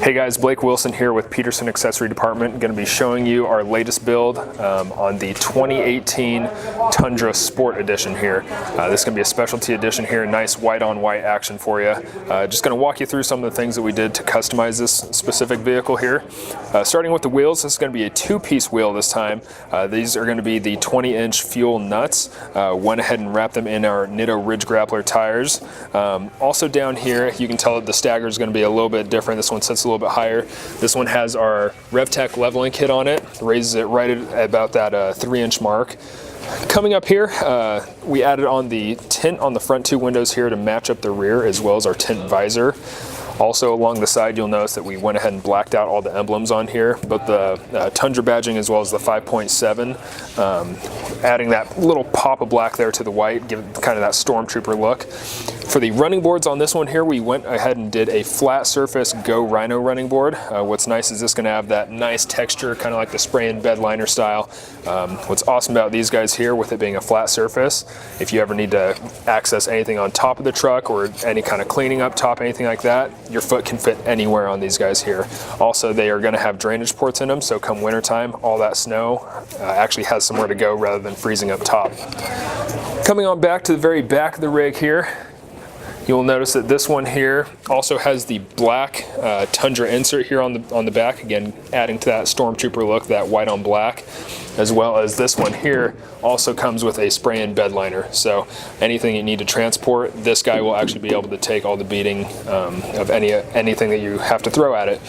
Hey guys, Blake Wilson here with Peterson Accessory Department. Going to be showing you our latest build on the 2018 Tundra Sport Edition here. This is going to be a specialty edition here, nice white on white action for you. Just going to walk you through some of the things that we did to customize this specific vehicle here. Starting with the wheels, this is going to be a two-piece wheel this time. These are going to be the 20-inch fuel nuts. Went ahead and wrapped them in our NITTO Ridge Grappler tires. Also down here, you can tell that the stagger is going to be a little bit different. This one sits a little bit higher. This one has our REVTEK leveling kit on it, raises it right at about that 3-inch mark. Coming up here, we added on the tint on the front two windows here to match up the rear, as well as our tint visor. Also along the side, you'll notice that we went ahead and blacked out all the emblems on here, both the Tundra badging as well as the 5.7, adding that little pop of black there to the white, giving kind of that stormtrooper look. For the running boards on this one here, we went ahead and did a flat surface GORHINO running board. What's nice is this going to have that nice texture, kind of like the spray and bed liner style. What's awesome about these guys here, with it being a flat surface, if you ever need to access anything on top of the truck or any kind of cleaning up top, anything like that, your foot can fit anywhere on these guys here. Also, they are going to have drainage ports in them, so come wintertime, all that snow actually has somewhere to go rather than freezing up top. Coming on back to the very back of the rig here, you'll notice that this one here also has the black Tundra insert here on the back, again adding to that stormtrooper look, that white on black, as well as this one here also comes with a spray and bed liner. So anything you need to transport, this guy will actually be able to take all the beating of anything that you have to throw at it.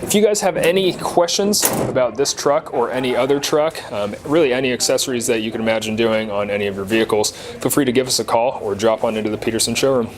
If you guys have any questions about this truck or any other truck, really any accessories that you can imagine doing on any of your vehicles, feel free to give us a call or drop on into the Peterson showroom.